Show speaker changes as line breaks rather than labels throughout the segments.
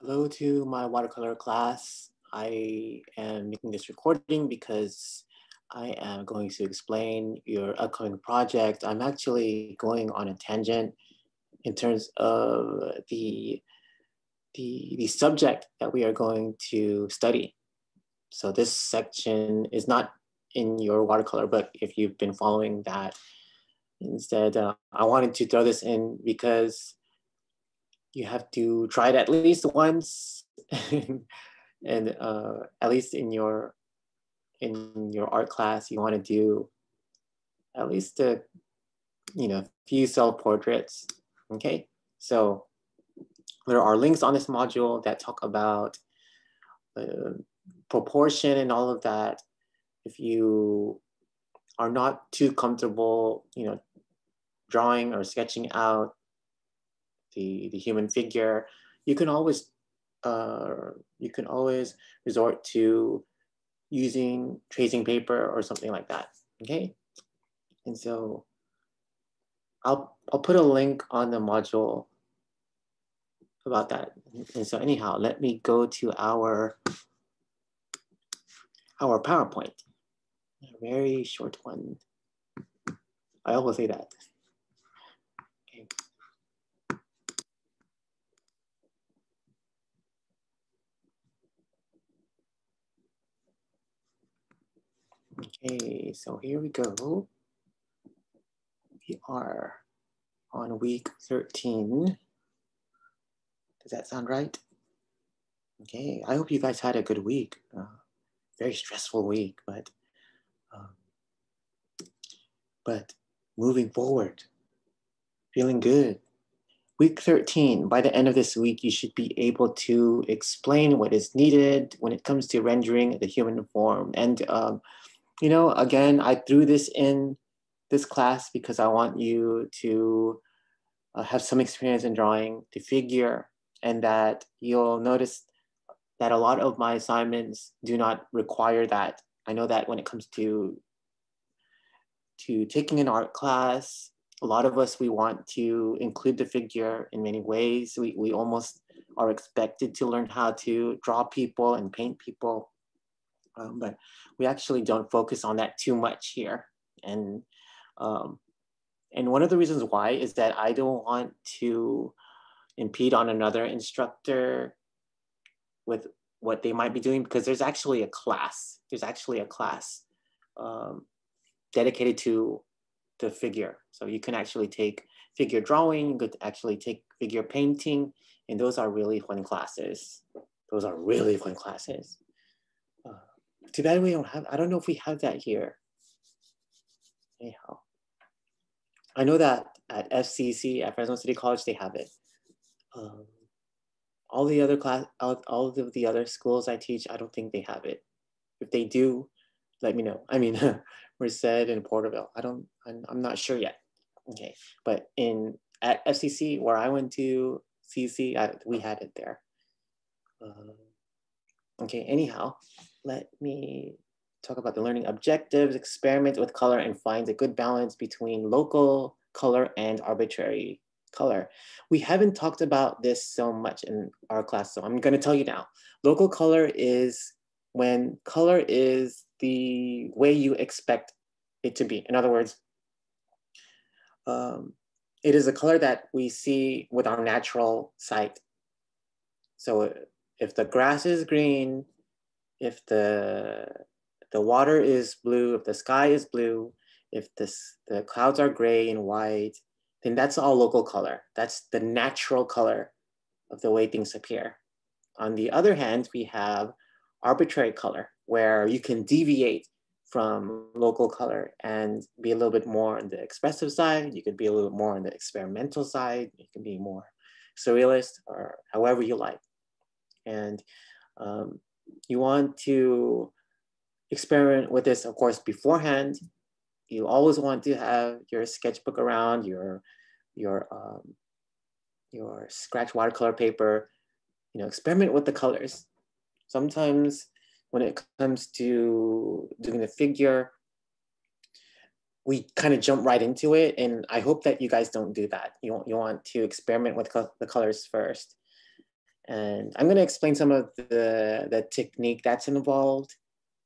Hello to my watercolor class. I am making this recording because I am going to explain your upcoming project. I'm actually going on a tangent in terms of the subject that we are going to study. So this section is not in your watercolor book if you've been following that. Instead, I wanted to throw this in because you have to try it at least once and at least in your art class you want to do at least a few self-portraits. Okay, so there are links on this module that talk about proportion and all of that. If you are not too comfortable drawing or sketching out the human figure, you can always resort to using tracing paper or something like that. Okay, and so I'll put a link on the module about that. And so anyhow, let me go to our PowerPoint, a very short one. I always say that. Okay. Okay, so here we go. We are on week 13. Does that sound right? Okay, I hope you guys had a good week. Very stressful week, but moving forward, feeling good. Week 13, by the end of this week, you should be able to explain what is needed when it comes to rendering the human form. And, again, I threw this in this class because I want you to have some experience in drawing the figure, and that you'll notice that a lot of my assignments do not require that. I know that when it comes to taking an art class, a lot of us, we want to include the figure in many ways. We almost are expected to learn how to draw people and paint people, but we actually don't focus on that too much here. And one of the reasons why is that I don't want to impede on another instructor with what they might be doing, because there's actually a class. Dedicated to the figure. So you can actually take figure drawing, you could actually take figure painting, and those are really fun classes. Too bad we don't have, I don't know if we have that here. Anyhow, I know that at FCC, at Fresno City College, they have it. All of the other schools I teach, I don't think they have it. If they do, let me know. I mean, Merced and Porterville, I'm not sure yet. Okay, but at FCC, where I went to CC, we had it there. Okay, anyhow, let me talk about the learning objectives. Experiment with color and find a good balance between local color and arbitrary color. We haven't talked about this so much in our class, so I'm going to tell you now. Local color is when color is the way you expect it to be. In other words, it is a color that we see with our natural sight. So if the grass is green, if the water is blue, if the sky is blue, if the clouds are gray and white, then that's all local color. That's the natural color of the way things appear. On the other hand, we have arbitrary color, where you can deviate from local color and be a little bit more on the expressive side. You could be a little bit more on the experimental side. You can be more surrealist, or however you like. And you want to experiment with this, of course, beforehand. You always want to have your sketchbook around, your scratch watercolor paper. Experiment with the colors. Sometimes when it comes to doing the figure, we kind of jump right into it, and I hope that you guys don't do that. You want to experiment with the colors first. And I'm going to explain some of the technique that's involved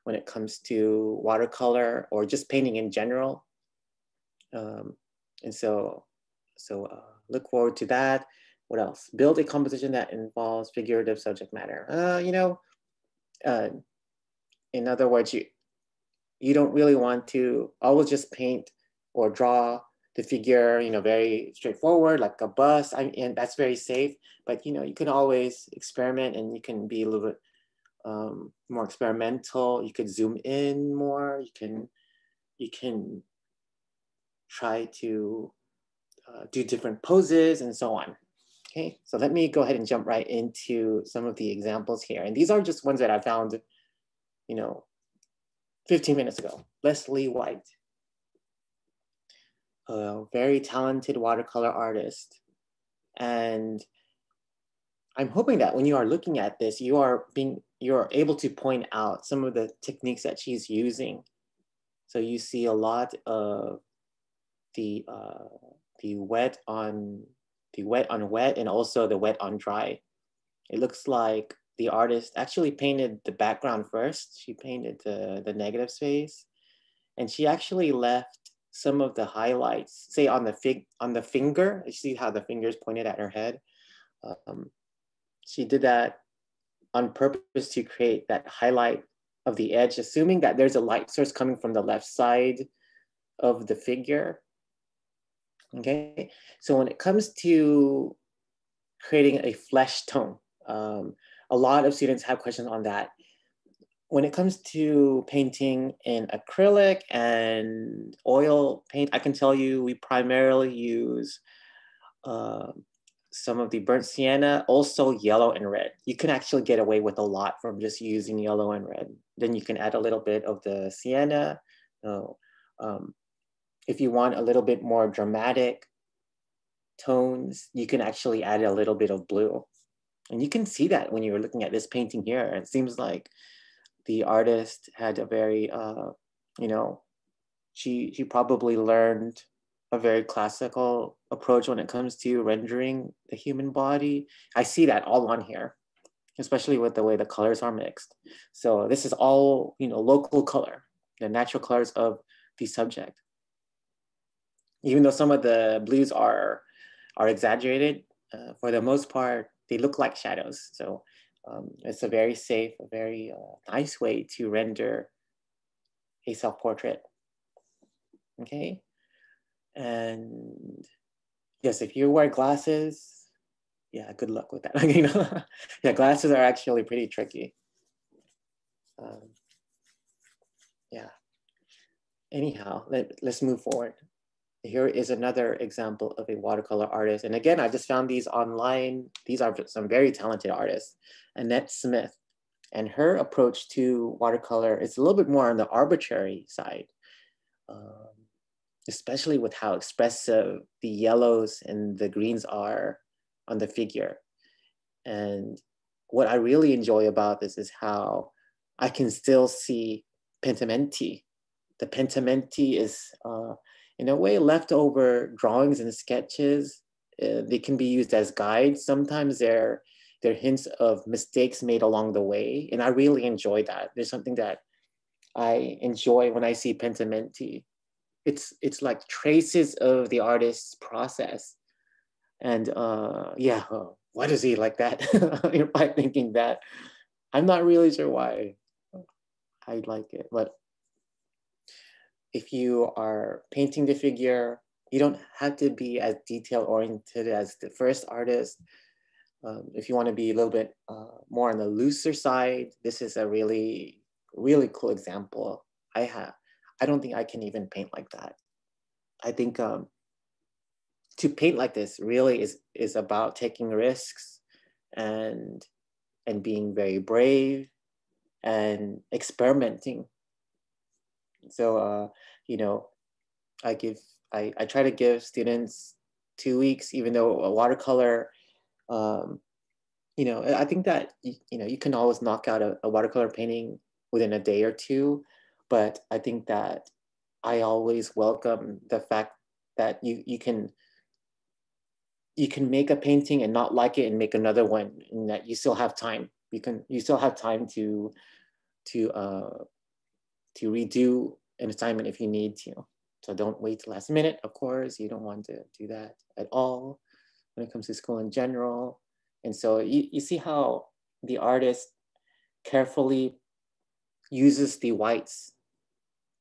when it comes to watercolor or just painting in general. And so look forward to that. What else? Build a composition that involves figurative subject matter. In other words, you don't really want to always just paint or draw the figure, very straightforward, like a bust. And that's very safe. But you can always experiment, and you can be a little bit more experimental. You could zoom in more. You can try to do different poses and so on. Okay, so let me go ahead and jump right into some of the examples here. And these are just ones that I found, 15 minutes ago. Leslie White, a very talented watercolor artist. And I'm hoping that when you are looking at this, you're able to point out some of the techniques that she's using. So you see a lot of the wet on wet and also the wet on dry. It looks like the artist actually painted the background first. She painted the negative space, and she actually left some of the highlights, say on the finger. You see how the finger is pointed at her head. She did that on purpose to create that highlight of the edge, assuming that there's a light source coming from the left side of the figure. Okay, so when it comes to creating a flesh tone, a lot of students have questions on that. When it comes to painting in acrylic and oil paint, I can tell you we primarily use some of the burnt sienna, also yellow and red. You can actually get away with a lot from just using yellow and red. Then you can add a little bit of the sienna. If you want a little bit more dramatic tones, you can actually add a little bit of blue. And you can see that when you're looking at this painting here. It seems like the artist had a very, she probably learned a very classical approach when it comes to rendering the human body. I see that all on here, especially with the way the colors are mixed. So this is all, local color, the natural colors of the subject. Even though some of the blues are exaggerated, for the most part, they look like shadows. So it's a very safe, a very nice way to render a self-portrait. Okay. And yes, if you wear glasses, yeah, good luck with that. Yeah, glasses are actually pretty tricky. Yeah. Anyhow, let's move forward. Here is another example of a watercolor artist. And again, I just found these online. These are some very talented artists. Annette Smith. And her approach to watercolor is a little bit more on the arbitrary side, especially with how expressive the yellows and the greens are on the figure. And what I really enjoy about this is how I can still see pentimenti. The pentimenti is, in a way, leftover drawings and sketches. They can be used as guides. Sometimes they're hints of mistakes made along the way. And I really enjoy that. There's something that I enjoy when I see pentimenti. It's like traces of the artist's process. And yeah, why does he like that? You're probably thinking that. I'm not really sure why I like it, but if you are painting the figure, you don't have to be as detail oriented as the first artist. If you want to be a little bit more on the looser side, this is a really, really cool example. I don't think I can even paint like that. I think to paint like this really is about taking risks and being very brave and experimenting. So I try to give students 2 weeks, even though a watercolor, I think that you can always knock out a watercolor painting within a day or two, but I think that I always welcome the fact that you can you can make a painting and not like it and make another one, and that you still have time. You still have time to redo an assignment if you need to. So don't wait till last minute. Of course, you don't want to do that at all when it comes to school in general. And so you see how the artist carefully uses the whites,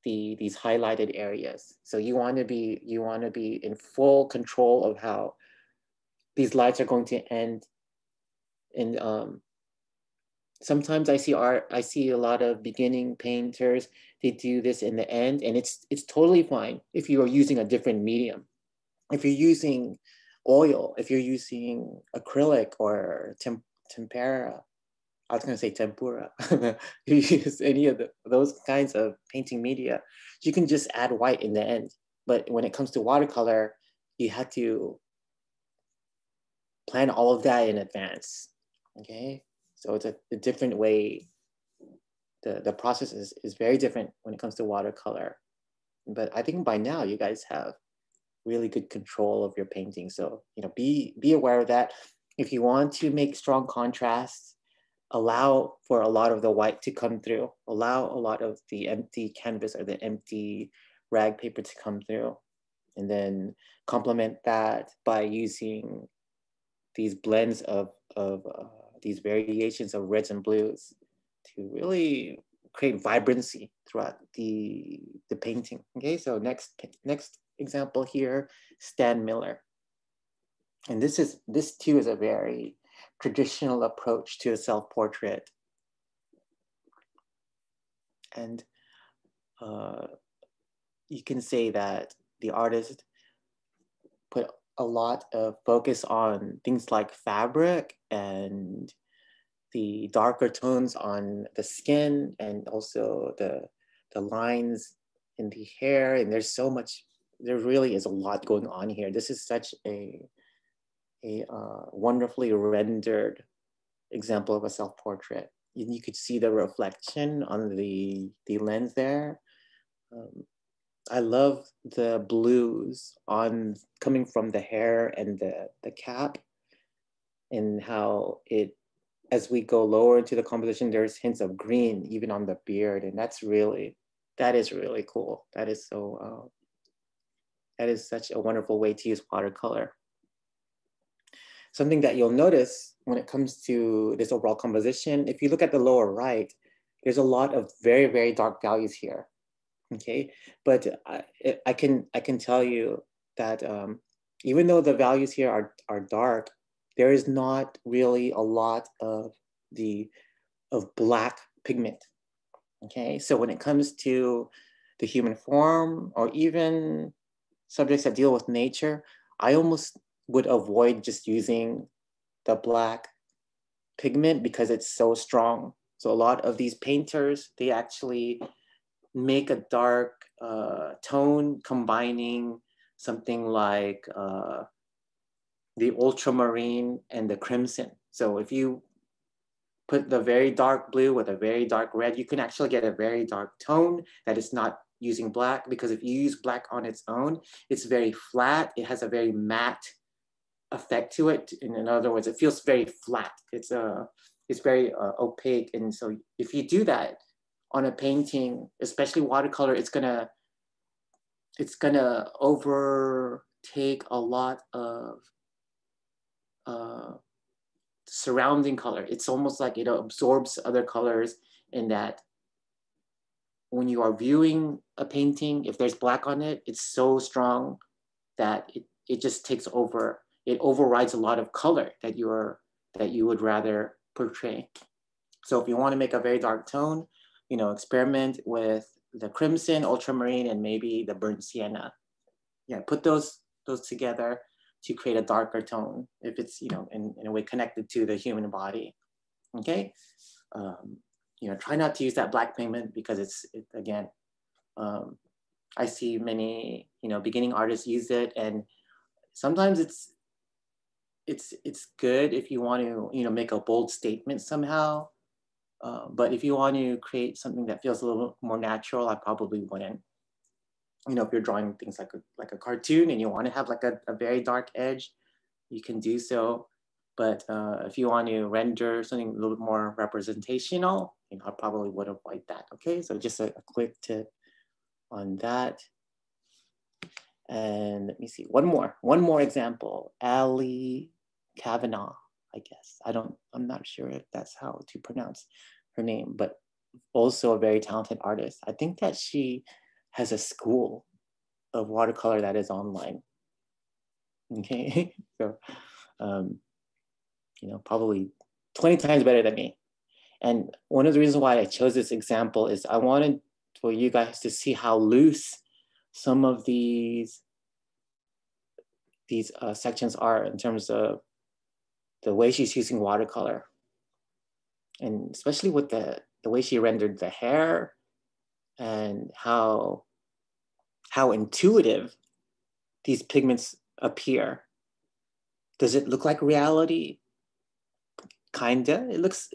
these highlighted areas. So you want to be in full control of how these lights are going to end. And sometimes I see a lot of beginning painters, they do this in the end, and it's totally fine if you are using a different medium. If you're using oil, if you're using acrylic or tempera, I was gonna say tempura, you use any of those kinds of painting media, you can just add white in the end. But when it comes to watercolor, you have to plan all of that in advance, okay? So it's a different way. The process is very different when it comes to watercolor. But I think by now you guys have really good control of your painting. So, be aware of that. If you want to make strong contrasts, allow for a lot of the white to come through. Allow a lot of the empty canvas or the empty rag paper to come through. And then complement that by using these blends of these variations of reds and blues to really create vibrancy throughout the painting. Okay, so next example here, Stan Miller. And this too is a very traditional approach to a self-portrait. And you can say that the artist put a lot of focus on things like fabric and the darker tones on the skin, and also the lines in the hair. And there really is a lot going on here. This is such a wonderfully rendered example of a self-portrait. You could see the reflection on the lens there. I love the blues coming from the hair and the cap, and how as we go lower into the composition, there's hints of green even on the beard, and that is really cool. That is such a wonderful way to use watercolor. Something that you'll notice when it comes to this overall composition, if you look at the lower right, there's a lot of very, very dark values here. Okay, but I can tell you that even though the values here are dark, there is not really a lot of black pigment. Okay, so when it comes to the human form or even subjects that deal with nature, I almost would avoid just using the black pigment because it's so strong. So a lot of these painters, they actually make a dark tone combining something like the ultramarine and the crimson. So if you put the very dark blue with a very dark red, you can actually get a very dark tone that is not using black, because if you use black on its own, it's very flat. It has a very matte effect to it. In other words, it feels very flat. It's very opaque. And so if you do that on a painting, especially watercolor, it's gonna overtake a lot of surrounding color. It's almost like it absorbs other colors, in that when you are viewing a painting, if there's black on it, it's so strong that it just takes over. It overrides a lot of color that you would rather portray. So if you want to make a very dark tone, experiment with the crimson, ultramarine, and maybe the burnt sienna. Yeah, put those together to create a darker tone if it's in a way connected to the human body. Okay, try not to use that black pigment, because again, I see many beginning artists use it, and sometimes it's good if you want to make a bold statement somehow. But if you want to create something that feels a little more natural, I probably wouldn't. If you're drawing things like a cartoon and you want to have like a very dark edge, you can do so. But if you want to render something a little bit more representational, I probably would avoid that. Okay, so just a quick tip on that. And let me see, one more example. Ali Kavanaugh, I guess. I'm not sure if that's how to pronounce her name, but also a very talented artist. I think that she has a school of watercolor that is online. Okay, so probably 20 times better than me. And one of the reasons why I chose this example is I wanted for you guys to see how loose some of these sections are in terms of the way she's using watercolor. And especially with the way she rendered the hair and how intuitive these pigments appear. Does it look like reality? Kinda. It looks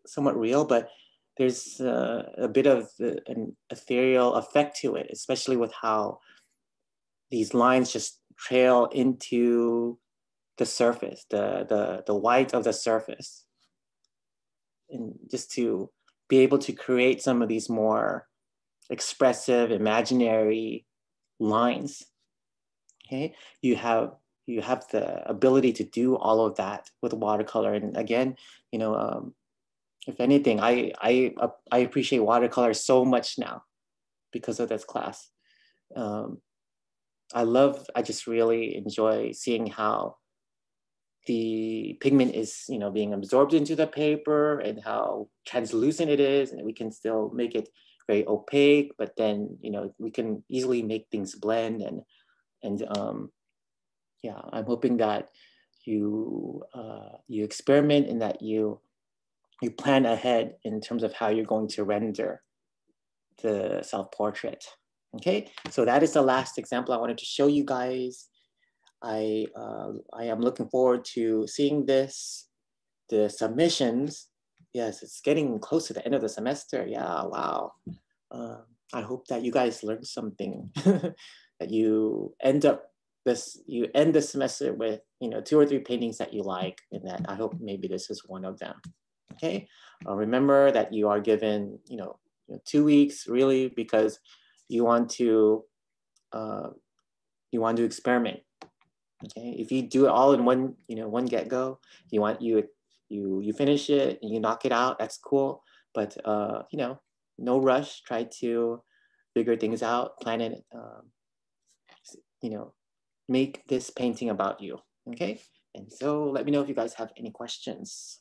somewhat real, but there's a bit of an ethereal effect to it, especially with how these lines just trail into the surface, the white of the surface. And just to be able to create some of these more expressive, imaginary lines. Okay, you have the ability to do all of that with watercolor. And again, if anything, I appreciate watercolor so much now because of this class. I just really enjoy seeing how the pigment is, being absorbed into the paper and how translucent it is, and we can still make it very opaque, but then, we can easily make things blend and yeah, I'm hoping that you experiment and that you plan ahead in terms of how you're going to render the self-portrait. Okay, so that is the last example I wanted to show you guys. I am looking forward to seeing the submissions. Yes, it's getting close to the end of the semester. Yeah, wow. I hope that you guys learned something, that you end the semester with 2 or 3 paintings that you like, and that I hope maybe this is one of them. Okay, remember that you are given 2 weeks really because you want to experiment. Okay, if you do it all in one get-go, you finish it and you knock it out, that's cool. But no rush. Try to figure things out, plan it. Make this painting about you. Okay, and so let me know if you guys have any questions.